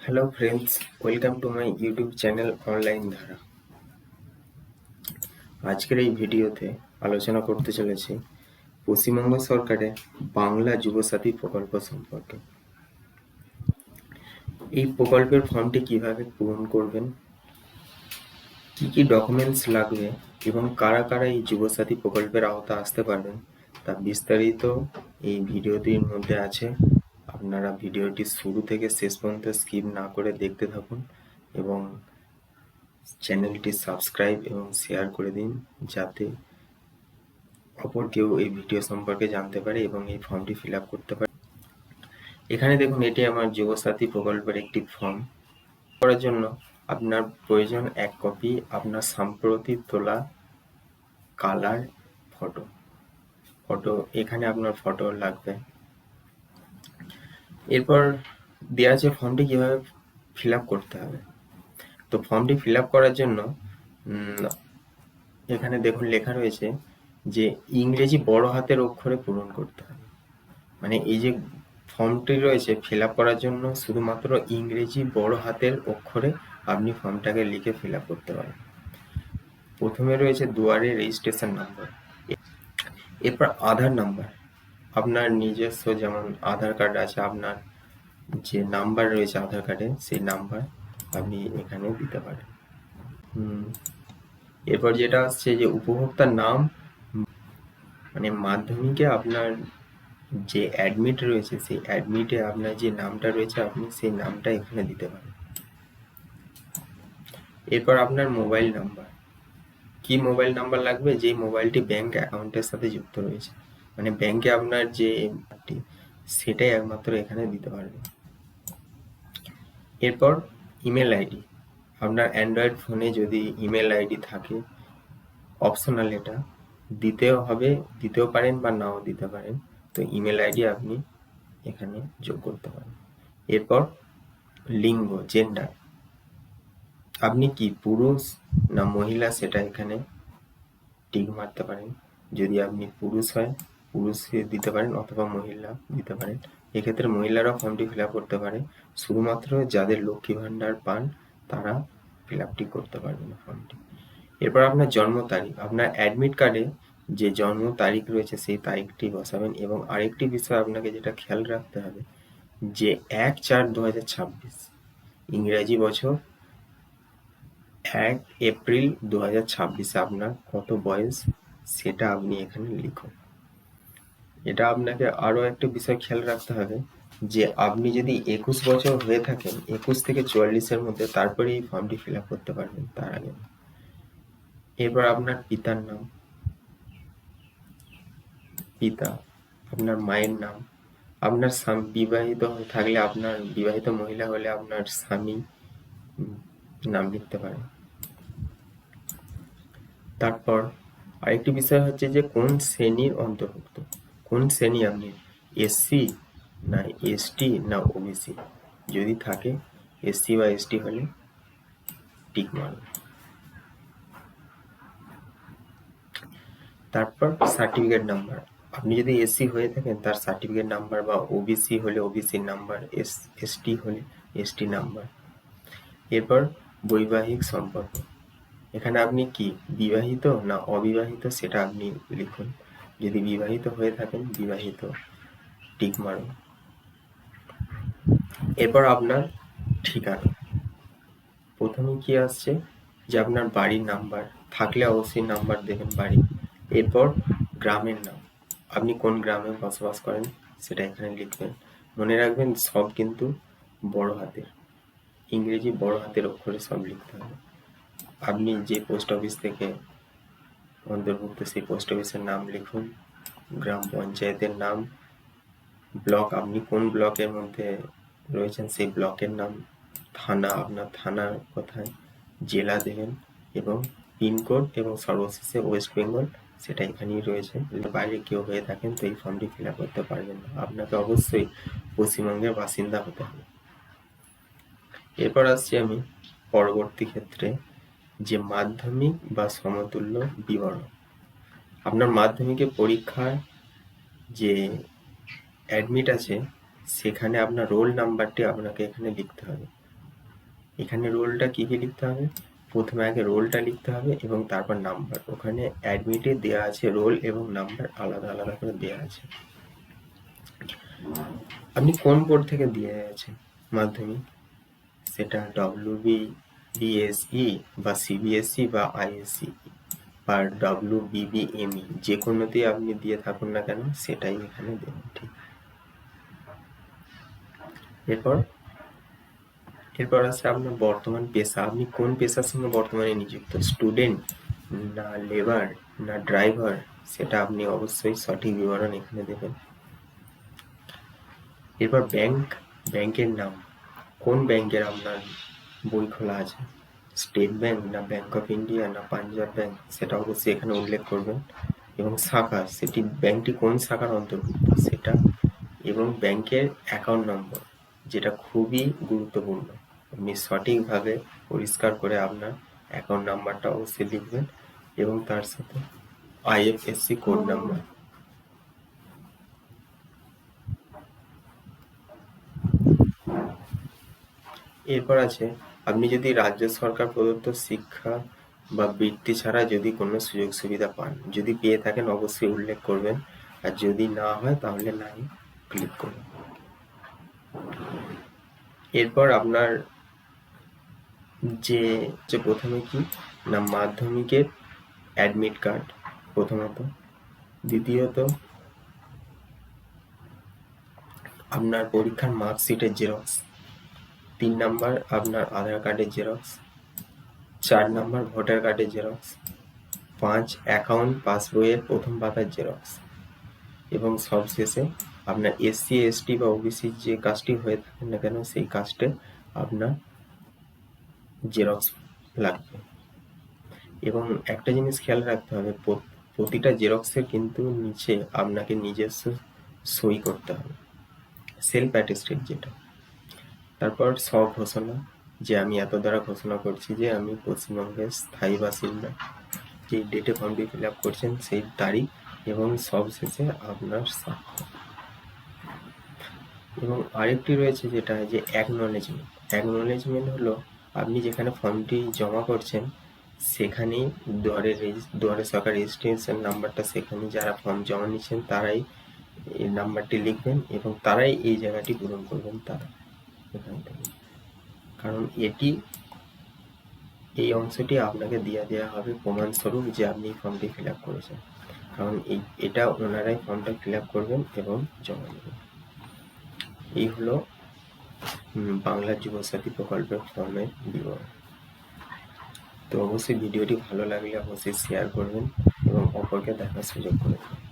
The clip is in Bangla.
Hello friends, welcome to my YouTube channel online ধারা। আজকের এই ভিডিওতে আলোচনা করতে চলেছি পশ্চিমবঙ্গ সরকারের বাংলা যুবসাথী প্রকল্প সম্পর্কে। এই প্রকল্পের ফর্মটি কিভাবে পূরণ করবেন, কি কি ডকুমেন্টস লাগবে এবং কারা কারা এই যুবসাথী প্রকল্পের আওতা আসতে পারবেন তা বিস্তারিত এই ভিডিওটির মধ্যে আছে। আপনারা ভিডিওটি শুরু থেকে শেষ পর্যন্ত স্কিপ না করে দেখতে থাকুন এবং চ্যানেলটি সাবস্ক্রাইব এবং শেয়ার করে দিন যাতে অপর কেউ এই ভিডিও সম্পর্কে জানতে পারে এবং এই ফর্মটি ফিল আপ করতে পারে। এখানে দেখুন, এটি আমার যুবসাথী প্রকল্পের একটি ফর্ম। করার জন্য আপনার প্রয়োজন এক কপি আপনার সাম্প্রতিক তোলা কালার ফটো এখানে আপনার ফটো লাগবে। এরপর দেওয়া আছে ফর্মটি কিভাবে ফিল আপ করতে হবে। তো ফর্মটি ফিল আপ করার জন্য এখানে দেখুন লেখা রয়েছে যে ইংরেজি বড় হাতের অক্ষরে পূরণ করতে হবে। মানে এই যে ফর্মটি রয়েছে ফিল আপ করার জন্য শুধুমাত্র ইংরেজি বড় হাতের অক্ষরে আপনি ফর্মটাকে লিখে ফিল আপ করতে পারেন। প্রথমে রয়েছে দুয়ারে রেজিস্ট্রেশন নাম্বার, এরপর আধার নাম্বার, আপনার নিজস্ব যেমন আধার কার্ড আছে, আপনার যে নাম্বার রয়েছে আধার কার্ডে সেই নাম্বার আপনি এখানে দিতে পারেন। এরপর যেটা আসছে যে উপভোক্তার নাম, মানে মাধ্যমিকে আপনার যে অ্যাডমিট রয়েছে সেই অ্যাডমিটে আপনার যে নামটা রয়েছে আপনি সেই নামটা এখানে দিতে পারেন। এরপর আপনার মোবাইল নাম্বার, কি মোবাইল নাম্বার লাগবে, যে মোবাইলটি ব্যাংক অ্যাকাউন্টের সাথে যুক্ত রয়েছে, মানে ব্যাংকে আপনার যে সেটাই একমাত্র এখানে দিতে পারবেন। এরপর ইমেল আইডি, আপনার অ্যান্ড্রয়েড ফোনে যদি ইমেল আইডি থাকে অপশনাল, এটা দিতেও পারেন বা নাও দিতে পারেন। তো ইমেল আইডি আপনি এখানে যোগ করতে পারেন। এরপর লিঙ্গ, জেন্ডার, আপনি কি পুরুষ না মহিলা সেটা এখানে টিক মারতে পারেন। যদি আপনি পুরুষ হয় পুরুষ দিতে পারেন অথবা মহিলা দিতে পারেন। এক্ষেত্রে মহিলারাও ফর্মটি ফিল আপ করতে পারে, শুধুমাত্র যাদের লক্ষ্মী ভাণ্ডার পান তারা ফিল আপটি করতে পারবেন ফর্মটি। এরপর আপনার জন্ম তারিখ, আপনার অ্যাডমিট কার্ডে যে জন্ম তারিখ রয়েছে সেই তারিখটি বসাবেন। এবং আরেকটি বিষয় আপনাকে যেটা খেয়াল রাখতে হবে যে 1/4/2026 ইংরাজি বছর 1 এপ্রিল 2026 আপনার কত বয়স সেটা আপনি এখানে লিখুন। এটা আপনাকে আরো একটা বিষয় খেয়াল রাখতে হবে যে আপনি যদি 21 বছর হয়ে থাকেন, 21 থেকে 44-এর মধ্যে, তারপরে এই ফর্মটি ফিল আপ করতে পারবেন, তার আগে। এরপর আপনার পিতার নাম, পিতা, আপনার মায়ের নাম, আপনার বিবাহিত থাকলে আপনার বিবাহিত মহিলা হলে আপনার স্বামী নাম লিখতে পারেন। তারপর আরেকটি বিষয় হচ্ছে যে কোন শ্রেণীর অন্তর্ভুক্ত, কোন শ্রেণী আপনি, এসসি না এসটি না ওবিসি, যদি থাকে এসসি বা এসটি হলে টিক মারুন। তারপর সার্টিফিকেট নাম্বার, আপনি যদি এসসি হয়ে থাকেন তার সার্টিফিকেট নাম্বার, বা ওবিসি হলে ওবিসি নাম্বার, এসটি হলে এসটি নাম্বার। এরপর বৈবাহিক সম্পর্ক, এখানে আপনি কি বিবাহিত না অবিবাহিত সেটা আপনি লিখুন। যদি বিবাহিত হয়ে থাকেন বিবাহিত টিক মারুন। এরপর আপনার ঠিকানা, প্রথমে কি আসছে যে আপনার বাড়ির নাম্বার, থাকলে অবশ্যই নাম্বার দেবেন বাড়ি। এরপর গ্রামের নাম, আপনি কোন গ্রামে বসবাস করেন সেটা এখানে লিখবেন। মনে রাখবেন সব কিন্তু বড় হাতের, ইংরেজি বড় হাতের অক্ষরে সব লিখতে হবে। আপনি যে পোস্ট অফিস থেকে অন্তর্ভুক্ত সেই পোস্ট অফিসের নাম লিখুন, গ্রাম পঞ্চায়েতের নাম, ব্লক, আপনি কোন ব্লকের মধ্যে রয়েছেন সেই ব্লকের নাম, থানা, আপনার থানা কোথায়, জেলা দেবেন, এবং পিনকোড, এবং সর্বশেষে ওয়েস্ট বেঙ্গল সেটা এখানেই রয়েছে। বাইরে কেউ হয়ে থাকেন তো এই ফর্মটি ফিল আপ করতে পারবেন না, আপনাকে অবশ্যই পশ্চিমবঙ্গের বাসিন্দা হতে হবে। এরপর আসছি আমি পরবর্তী ক্ষেত্রে যে মাধ্যমিক বা সমতুল্য বিবরণ, আপনার মাধ্যমিকের পরীক্ষার যে অ্যাডমিট আছে সেখানে আপনার রোল নাম্বারটি আপনাকে এখানে লিখতে হবে। এখানে রোলটা কি কি লিখতে হবে, প্রথমে আগে রোলটা লিখতে হবে এবং তারপর নাম্বার। ওখানে অ্যাডমিটে দেওয়া আছে রোল এবং নাম্বার আলাদা আলাদা করে দেওয়া আছে। আপনি কোন বোর্ড থেকে দিয়ে গেছেন মাধ্যমিক, সেটা WBBSE বা CBSE বা ISCE বা WBBME, যে কোনোতেই আপনি দিয়ে থাকুন না কেন সেটাই এখানে দেবেন। ঠিক, এরপর আছে আপনার বর্তমান পেশা। আপনি কোন পেশার সঙ্গে বর্তমানে নিযুক্ত, স্টুডেন্ট না লেবার না ড্রাইভার, সেটা আপনি অবশ্যই সঠিক বিবরণ এখানে দেবেন। এরপর ব্যাংকের নাম, কোন ব্যাংকের আপনার বই খোলা আছে, স্টেট ব্যাংক না ব্যাংক অফ ইন্ডিয়া না পাঞ্জাব ব্যাংক, সেটা অবশ্যই এখানে উল্লেখ করবেন। এবং শাখা, সেটি ব্যাংকটি কোন শাখার অন্তর্ভুক্ত সেটা, এবং ব্যাংকের অ্যাকাউন্ট নম্বর, যেটা খুবই গুরুত্বপূর্ণ। আপনি সঠিকভাবে পরিষ্কার করে আপনার অ্যাকাউন্ট নাম্বারটা অবশ্যই লিখবেন এবং তার সাথে IFSC কোড নাম্বার। এরপর আছে, আপনি যদি রাজ্য সরকার প্রদত্ত শিক্ষা বা বৃত্তি ছাড়া যদি কোনো সুযোগ সুবিধা পান, যদি পেয়ে থাকেন অবশ্যই উল্লেখ করবেন, আর যদি না হয় তাহলে নাই ক্লিক করুন। এরপর আপনার যে প্রথমে কি না মাধ্যমিকের অ্যাডমিট কার্ড প্রথমত, দ্বিতীয়ত আপনার পরীক্ষার মার্কশিটের জেরক্স, 3 নাম্বার আপনার আধার কার্ডের জেরক্স, 4 নাম্বার ভোটার কার্ডের জেরক্স, 5 অ্যাকাউন্ট পাসবইয়ের প্রথম পাতার জেরক্স, এবং সবশেষে আপনার SC ST বা OBC যে কাজটি হয়ে থাকে না কেন সেই কাজটে আপনার জেরক্স লাগবে। এবং একটা জিনিস খেয়াল রাখতে হবে, প্রতিটা জেরক্সের কিন্তু নিচে আপনাকে নিজস্ব সই করতে হবে, সেলফ অ্যাটেস্টেড যেটা। তারপর স্বঘোষণা, যে আমি এত দ্বারা ঘোষণা করছি যে আমি পশ্চিমবঙ্গের স্থায়ী বাসিন্দা, যে ডেটে ফর্মটি ফিল আপ করছেন সেই তারিখ, এবং সবশেষে আপনার স্বাক্ষর। এবং আরেকটি রয়েছে যেটা যে অ্যাকনলেজমেন্ট হলো আপনি যেখানে ফর্মটি জমা করছেন সেখানেই দুয়ারে সরকার রেজিস্ট্রেশন নাম্বারটা, সেখানে যারা ফর্ম জমা নিচ্ছেন তারাই এই নাম্বারটি লিখবেন এবং তারাই এই জায়গাটি পূরণ করবেন তারা এখান থেকে, কারণ এই অংশটি আপনাকে দেওয়া হবে প্রমাণস্বরূপ যে আপনি এই ফর্মটি ফিল আপ করেছেন, কারণ এটা ওনারাই ফর্মটা ফিল আপ করবেন এবং জমা দেবেন। এই হলো বাংলা যুবসাথী প্রকল্পের ফর্মের বিবরণ। তো অবশ্যই ভিডিওটি ভালো লাগলে অবশ্যই শেয়ার করবেন এবং অপরকে দেখার সুযোগ করে দেবেন।